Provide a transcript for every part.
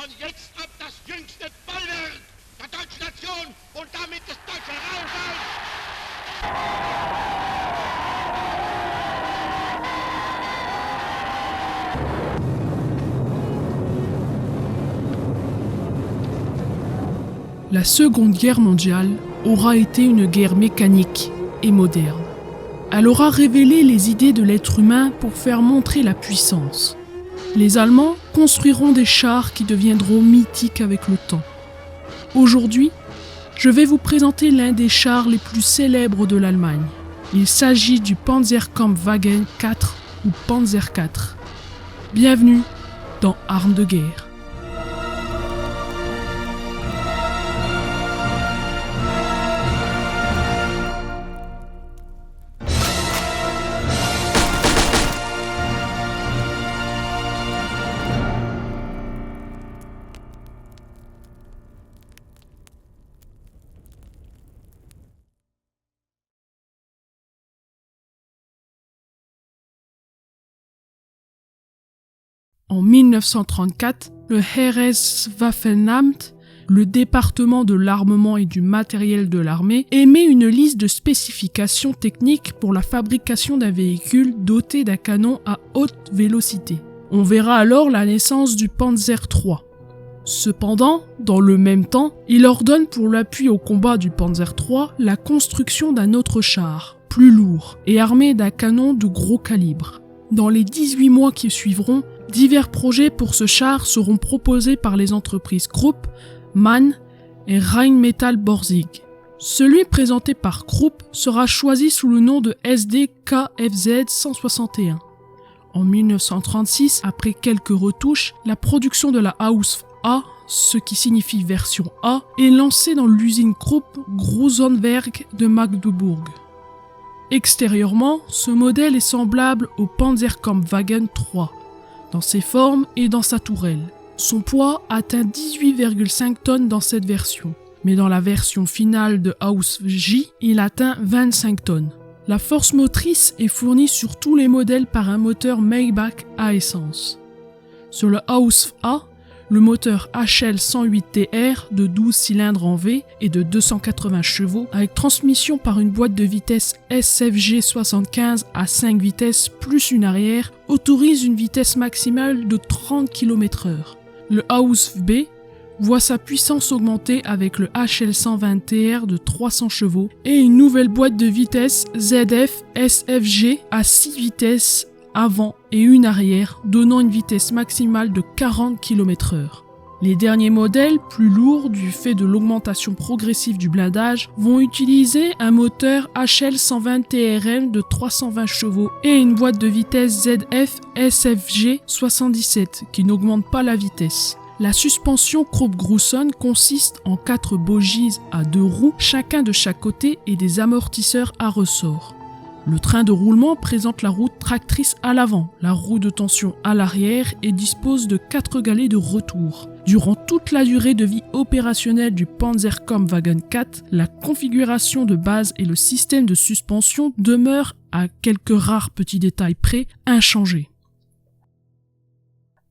von jetzt ab das jüngste Bollwerk der deutschen Nation und damit des deutschen Raums. La Seconde Guerre mondiale aura été une guerre mécanique et moderne. Elle aura révélé les idées de l'être humain pour faire montrer la puissance. Les Allemands construiront des chars qui deviendront mythiques avec le temps. Aujourd'hui, je vais vous présenter l'un des chars les plus célèbres de l'Allemagne. Il s'agit du Panzerkampfwagen 4 ou Panzer 4. Bienvenue dans Armes de guerre. En 1934, le Heereswaffenamt, le département de l'armement et du matériel de l'armée, émet une liste de spécifications techniques pour la fabrication d'un véhicule doté d'un canon à haute vélocité. On verra alors la naissance du Panzer III. Cependant, dans le même temps, il ordonne pour l'appui au combat du Panzer III la construction d'un autre char, plus lourd et armé d'un canon de gros calibre. Dans les 18 mois qui suivront, divers projets pour ce char seront proposés par les entreprises Krupp, MAN et Rheinmetall Borsig. Celui présenté par Krupp sera choisi sous le nom de SD-KFZ 161. En 1936, après quelques retouches, la production de la Ausf A, ce qui signifie version A, est lancée dans l'usine Krupp Grusonwerk de Magdebourg. Extérieurement, ce modèle est semblable au Panzerkampfwagen 3, dans ses formes et dans sa tourelle. Son poids atteint 18,5 tonnes dans cette version, mais dans la version finale de Ausf J, il atteint 25 tonnes. La force motrice est fournie sur tous les modèles par un moteur Maybach à essence. Sur le Ausf A, le moteur HL108TR de 12 cylindres en V et de 280 chevaux avec transmission par une boîte de vitesse SFG75 à 5 vitesses plus une arrière autorise une vitesse maximale de 30 km/h. Le Ausf B voit sa puissance augmenter avec le HL120TR de 300 chevaux et une nouvelle boîte de vitesse ZF SFG à 6 vitesses avant et une arrière, donnant une vitesse maximale de 40 km/h. Les derniers modèles, plus lourds du fait de l'augmentation progressive du blindage, vont utiliser un moteur HL120TRM de 320 chevaux et une boîte de vitesse ZF SFG 77 qui n'augmente pas la vitesse. La suspension Krupp-Gruson consiste en 4 bogies à 2 roues, chacun de chaque côté, et des amortisseurs à ressort. Le train de roulement présente la roue tractrice à l'avant, la roue de tension à l'arrière et dispose de 4 galets de retour. Durant toute la durée de vie opérationnelle du Panzerkampfwagen 4, la configuration de base et le système de suspension demeurent, à quelques rares petits détails près, inchangés.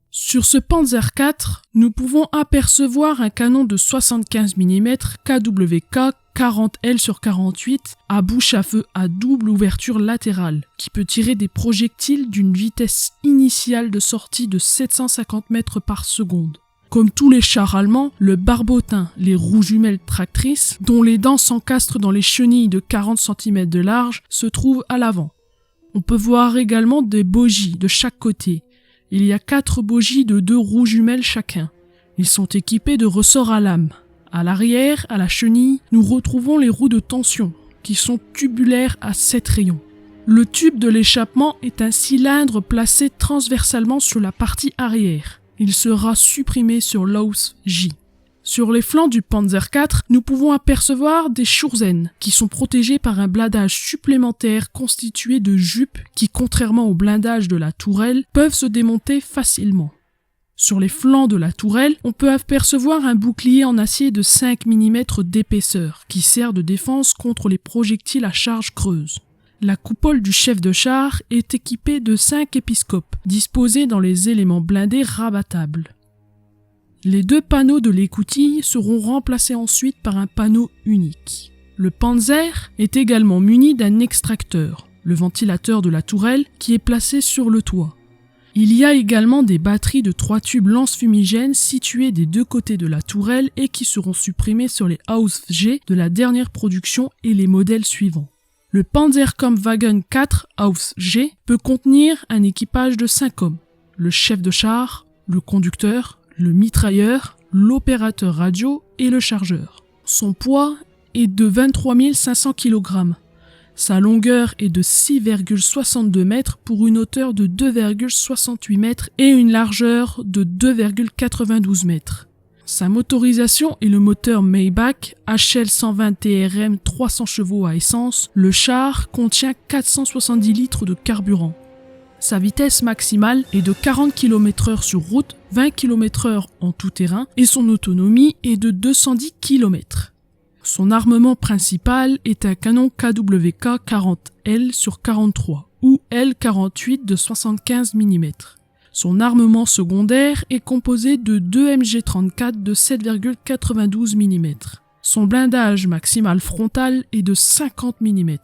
Sur ce Panzer IV, nous pouvons apercevoir un canon de 75 mm KWK 40L/48 à bouche à feu à double ouverture latérale qui peut tirer des projectiles d'une vitesse initiale de sortie de 750 mètres par seconde. Comme tous les chars allemands, le barbotin, les roues jumelles tractrices, dont les dents s'encastrent dans les chenilles de 40 cm de large, se trouvent à l'avant. On peut voir également des bogies de chaque côté. Il y a 4 bogies de 2 roues jumelles chacun. Ils sont équipés de ressorts à lame. À l'arrière, à la chenille, nous retrouvons les roues de tension, qui sont tubulaires à 7 rayons. Le tube de l'échappement est un cylindre placé transversalement sur la partie arrière. Il sera supprimé sur l'Ausf J. Sur les flancs du Panzer IV, nous pouvons apercevoir des Schürzen, qui sont protégés par un blindage supplémentaire constitué de jupes qui, contrairement au blindage de la tourelle, peuvent se démonter facilement. Sur les flancs de la tourelle, on peut apercevoir un bouclier en acier de 5 mm d'épaisseur, qui sert de défense contre les projectiles à charge creuse. La coupole du chef de char est équipée de 5 épiscopes, disposés dans les éléments blindés rabattables. Les 2 panneaux de l'écoutille seront remplacés ensuite par un panneau unique. Le Panzer est également muni d'un extracteur, le ventilateur de la tourelle, qui est placé sur le toit. Il y a également des batteries de 3 tubes lance-fumigènes situées des 2 côtés de la tourelle et qui seront supprimés sur les Ausf G de la dernière production et les modèles suivants. Le Panzerkampfwagen 4 Ausf G peut contenir un équipage de 5 hommes, le chef de char, le conducteur, le mitrailleur, l'opérateur radio et le chargeur. Son poids est de 23 500 kg. Sa longueur est de 6,62 mètres pour une hauteur de 2,68 mètres et une largeur de 2,92 mètres. Sa motorisation est le moteur Maybach HL120 TRM 300 chevaux à essence. Le char contient 470 litres de carburant. Sa vitesse maximale est de 40 km/h sur route, 20 km/h en tout-terrain et son autonomie est de 210 km. Son armement principal est un canon KWK 40L sur 43 ou L48 de 75 mm. Son armement secondaire est composé de 2 MG34 de 7,92 mm. Son blindage maximal frontal est de 50 mm.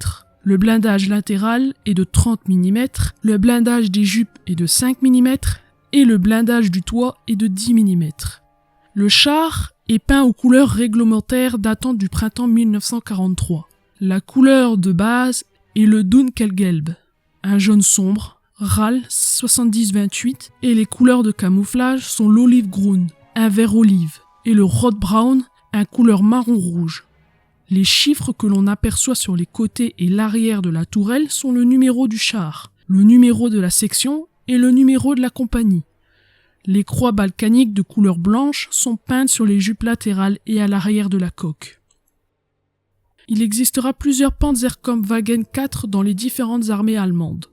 Le blindage latéral est de 30 mm, le blindage des jupes est de 5 mm et le blindage du toit est de 10 mm. Le char est peint aux couleurs réglementaires datant du printemps 1943. La couleur de base est le Dunkelgelb, un jaune sombre, RAL 7028, et les couleurs de camouflage sont l'Olivgrün, un vert olive, et le Rotbraun, un couleur marron-rouge. Les chiffres que l'on aperçoit sur les côtés et l'arrière de la tourelle sont le numéro du char, le numéro de la section et le numéro de la compagnie. Les croix balkaniques de couleur blanche sont peintes sur les jupes latérales et à l'arrière de la coque. Il existera plusieurs Panzerkampfwagen 4 dans les différentes armées allemandes.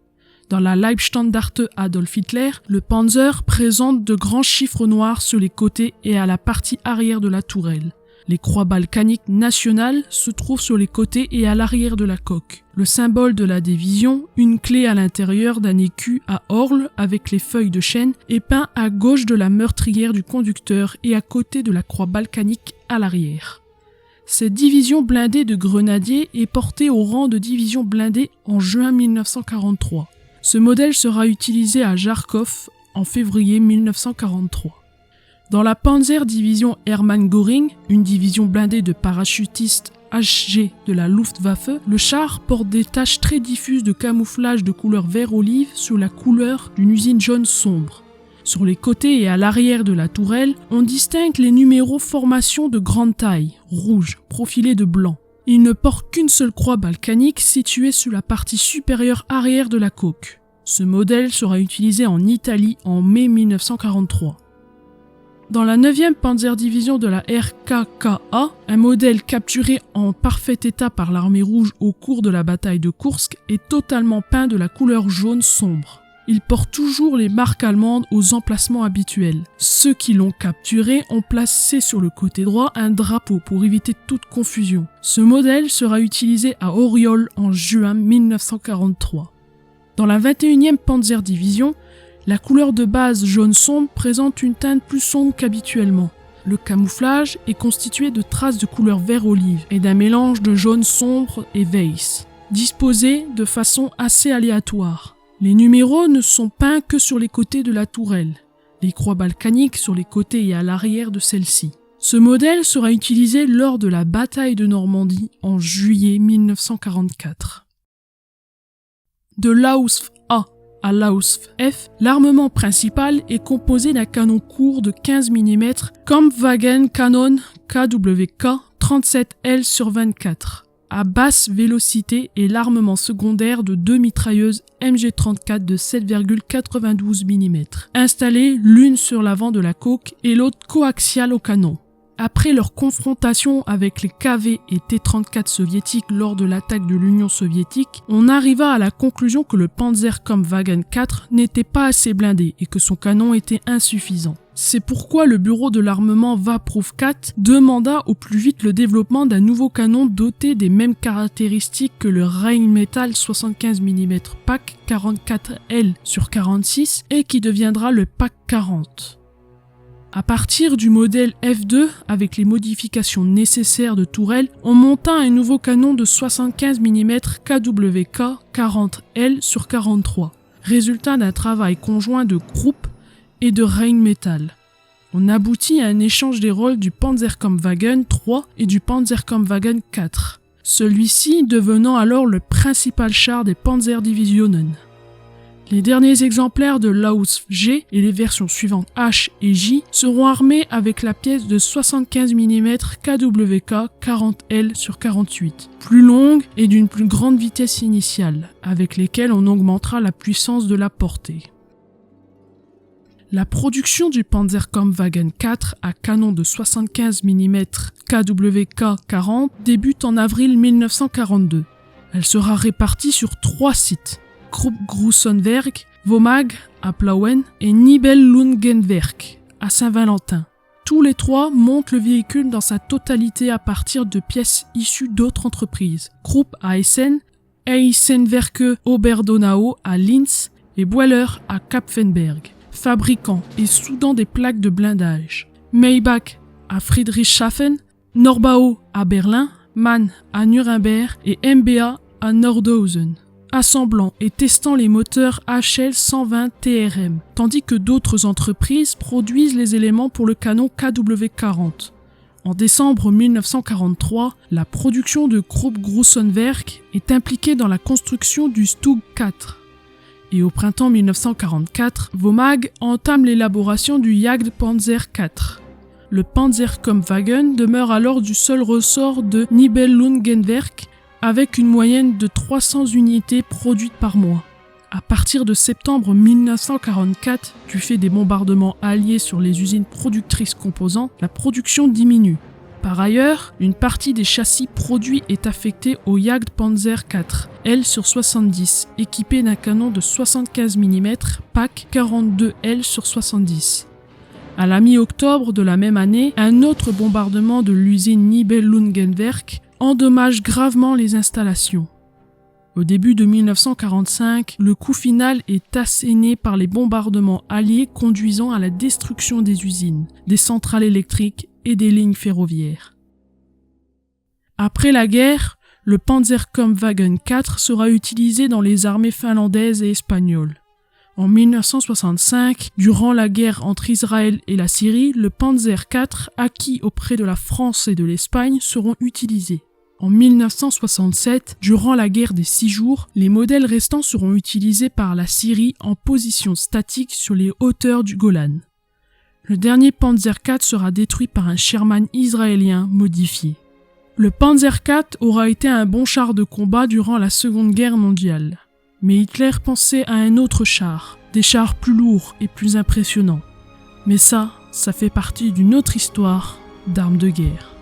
Dans la Leibstandarte Adolf Hitler, le Panzer présente de grands chiffres noirs sur les côtés et à la partie arrière de la tourelle. Les croix balkaniques nationales se trouvent sur les côtés et à l'arrière de la coque. Le symbole de la division, une clé à l'intérieur d'un écu à orle avec les feuilles de chêne, est peint à gauche de la meurtrière du conducteur et à côté de la croix balkanique à l'arrière. Cette division blindée de grenadiers est portée au rang de division blindée en juin 1943. Ce modèle sera utilisé à Jarkov en février 1943. Dans la Panzer Division Hermann Göring, une division blindée de parachutistes HG de la Luftwaffe, le char porte des taches très diffuses de camouflage de couleur vert-olive sur la couleur d'une usine jaune sombre. Sur les côtés et à l'arrière de la tourelle, on distingue les numéros formation de grande taille, rouge, profilés de blanc. Il ne porte qu'une seule croix balkanique située sur la partie supérieure arrière de la coque. Ce modèle sera utilisé en Italie en mai 1943. Dans la 9e Panzerdivision de la RKKA, un modèle capturé en parfait état par l'armée rouge au cours de la bataille de Kursk est totalement peint de la couleur jaune sombre. Il porte toujours les marques allemandes aux emplacements habituels. Ceux qui l'ont capturé ont placé sur le côté droit un drapeau pour éviter toute confusion. Ce modèle sera utilisé à Oriol en juin 1943. Dans la 21e Panzerdivision, la couleur de base jaune sombre présente une teinte plus sombre qu'habituellement. Le camouflage est constitué de traces de couleur vert-olive et d'un mélange de jaune sombre et weiss, disposés de façon assez aléatoire. Les numéros ne sont peints que sur les côtés de la tourelle, les croix balkaniques sur les côtés et à l'arrière de celle-ci. Ce modèle sera utilisé lors de la bataille de Normandie en juillet 1944. De l'Ausf A à l'Ausf F, l'armement principal est composé d'un canon court de 15 mm Kampfwagen Kanon KWK 37L sur 24 à basse vélocité et l'armement secondaire de 2 mitrailleuses MG34 de 7,92 mm, installées l'une sur l'avant de la coque et l'autre coaxiale au canon. Après leur confrontation avec les KV et T-34 soviétiques lors de l'attaque de l'Union soviétique, on arriva à la conclusion que le Panzerkampfwagen 4 n'était pas assez blindé et que son canon était insuffisant. C'est pourquoi le bureau de l'armement Vaprov 4 demanda au plus vite le développement d'un nouveau canon doté des mêmes caractéristiques que le Rheinmetall 75 mm PAC 44L sur 46 et qui deviendra le PAC 40. À partir du modèle F2, avec les modifications nécessaires de tourelle, on monta un nouveau canon de 75 mm KWK 40L sur 43, résultat d'un travail conjoint de Krupp et de Rheinmetall. On aboutit à un échange des rôles du Panzerkampfwagen 3 et du Panzerkampfwagen 4, celui-ci devenant alors le principal char des Panzerdivisionen. Les derniers exemplaires de l'Ausf G et les versions suivantes H et J seront armés avec la pièce de 75 mm KWK 40L sur 48, plus longue et d'une plus grande vitesse initiale, avec lesquelles on augmentera la puissance de la portée. La production du Panzerkampfwagen 4 à canon de 75 mm KWK 40 débute en avril 1942. Elle sera répartie sur 3 sites, Krupp-Grussonwerk, Vomag à Plauen et Nibelungenwerk à Saint-Valentin. Tous les 3 montent le véhicule dans sa totalité à partir de pièces issues d'autres entreprises, Krupp à Essen, Eisenwerke Oberdonau à Linz et Boiler à Kapfenberg, fabricant et soudant des plaques de blindage. Maybach à Friedrichshafen, Norbau à Berlin, Mann à Nuremberg et MBA à Nordhausen, assemblant et testant les moteurs HL 120 TRM, tandis que d'autres entreprises produisent les éléments pour le canon KW40. En décembre 1943, la production de Krupp-Grussonwerk est impliquée dans la construction du Stug 4. Et au printemps 1944, Vomag entame l'élaboration du Jagdpanzer 4. Le Panzerkampfwagen demeure alors du seul ressort de Nibelungenwerk, avec une moyenne de 300 unités produites par mois. À partir de septembre 1944, du fait des bombardements alliés sur les usines productrices composants, la production diminue. Par ailleurs, une partie des châssis produits est affectée au Jagdpanzer 4, L sur 70, équipé d'un canon de 75 mm PAC 42 L sur 70. À la mi-octobre de la même année, un autre bombardement de l'usine Nibelungenwerk endommage gravement les installations. Au début de 1945, le coup final est asséné par les bombardements alliés conduisant à la destruction des usines, des centrales électriques et des lignes ferroviaires. Après la guerre, le Panzerkampfwagen 4 sera utilisé dans les armées finlandaises et espagnoles. En 1965, durant la guerre entre Israël et la Syrie, le Panzer 4 acquis auprès de la France et de l'Espagne seront utilisés. En 1967, durant la guerre des 6 jours, les modèles restants seront utilisés par la Syrie en position statique sur les hauteurs du Golan. Le dernier Panzer 4 sera détruit par un Sherman israélien modifié. Le Panzer 4 aura été un bon char de combat durant la Seconde Guerre mondiale. Mais Hitler pensait à un autre char, des chars plus lourds et plus impressionnants. Mais ça fait partie d'une autre histoire d'armes de guerre.